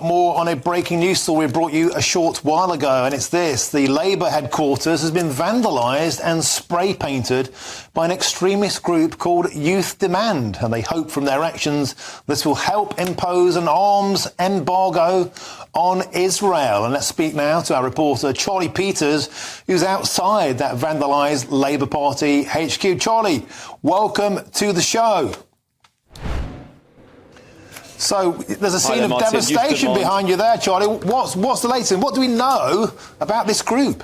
more on a breaking news story we brought you a short while ago, and it's this. The Labour headquarters has been vandalised and spray-painted by an extremist group called Youth Demand, and they hope from their actions this will help impose an arms embargo on Israel. And let's speak now to our reporter, Charlie Peters, who's outside that vandalised Labour Party HQ. Charlie, welcome to the show. So there's a scene of devastation behind you there, Charlie. What's the latest? What do we know about this group?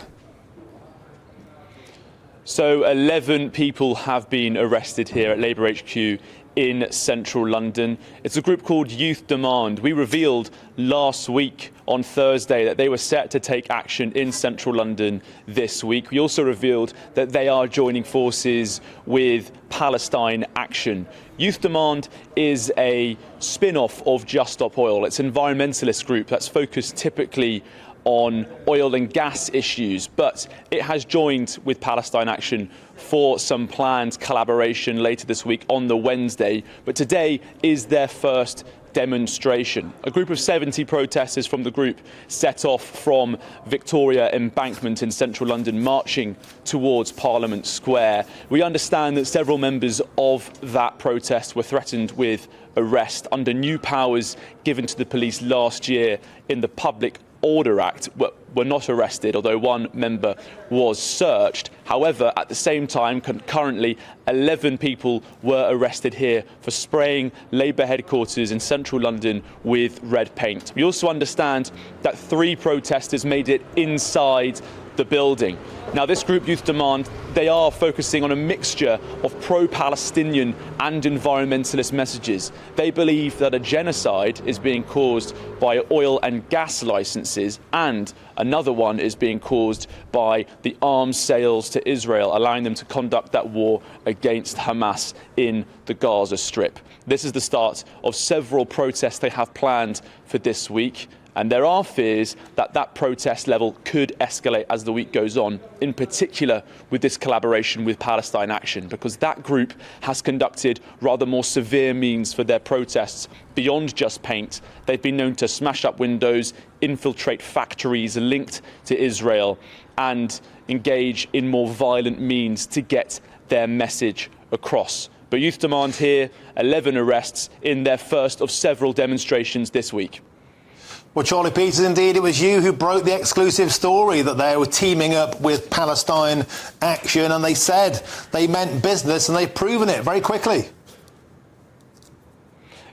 So 11 people have been arrested here at Labour HQ in central London. It's a group called Youth Demand. We revealed last week on Thursday that they were set to take action in central London this week. We also revealed that they are joining forces with Palestine Action. Youth Demand is a spin-off of Just Stop Oil. It's an environmentalist group that's focused typically on oil and gas issues, but it has joined with Palestine Action for some planned collaboration later this week on the Wednesday. But today is their first demonstration. A group of 70 protesters from the group set off from Victoria Embankment in central London, marching towards Parliament Square. We understand that several members of that protest were threatened with arrest under new powers given to the police last year in the Public Order Act. Were not arrested, although one member was searched. However, at the same time, concurrently, 11 people were arrested here for spraying Labour headquarters in central London with red paint. We also understand that 3 protesters made it inside the building. Now, this group, Youth Demand, they are focusing on a mixture of pro-Palestinian and environmentalist messages. They believe that a genocide is being caused by oil and gas licenses, and another one is being caused by the arms sales to Israel, allowing them to conduct that war against Hamas in the Gaza Strip. This is the start of several protests they have planned for this week. And there are fears that that protest level could escalate as the week goes on, in particular with this collaboration with Palestine Action, because that group has conducted rather more severe means for their protests beyond just paint. They've been known to smash up windows, infiltrate factories linked to Israel, and engage in more violent means to get their message across. But Youth Demand here, 11 arrests in their first of several demonstrations this week. Well, Charlie Peters, indeed, it was you who broke the exclusive story that they were teaming up with Palestine Action, and they said they meant business, and they've proven it very quickly.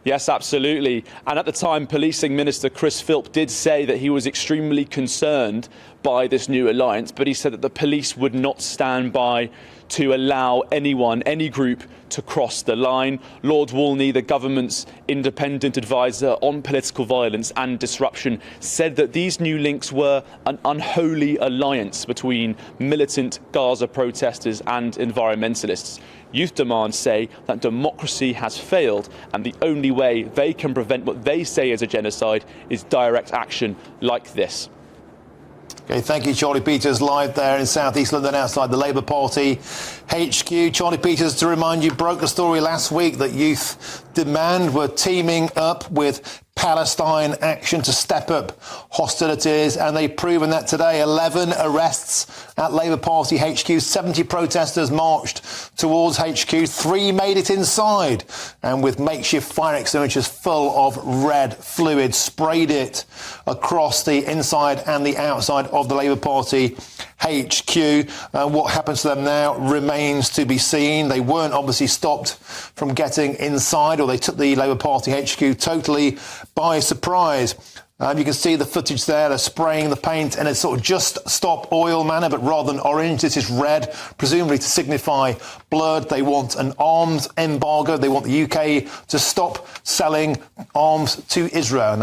Yes, absolutely. And at the time, Policing Minister Chris Philp did say that he was extremely concerned by this new alliance, but he said that the police would not stand by to allow anyone, any group, to cross the line. Lord Walney, the government's independent advisor on political violence and disruption, said that these new links were an unholy alliance between militant Gaza protesters and environmentalists. Youth Demand say that democracy has failed, and the only way they can prevent what they say is a genocide is direct action like this. Okay, thank you, Charlie Peters, live there in South East London outside the Labour Party HQ. Charlie Peters, to remind you, broke the story last week that Youth Demand were teaming up with Palestine Action to step up hostilities, and they've proven that today. 11 arrests at Labour Party HQ. 70 protesters marched towards HQ. 3 made it inside, and with makeshift fire extinguishers full of red fluid, sprayed it across the inside and the outside of the Labour Party HQ. What happens to them now remains to be seen. They weren't obviously stopped from getting inside, or they took the Labour Party HQ totally by surprise. You can see the footage there. They're spraying the paint in a sort of Just Stop Oil manner, but rather than orange, this is red, presumably to signify blood. They want an arms embargo. They want the UK to stop selling arms to Israel.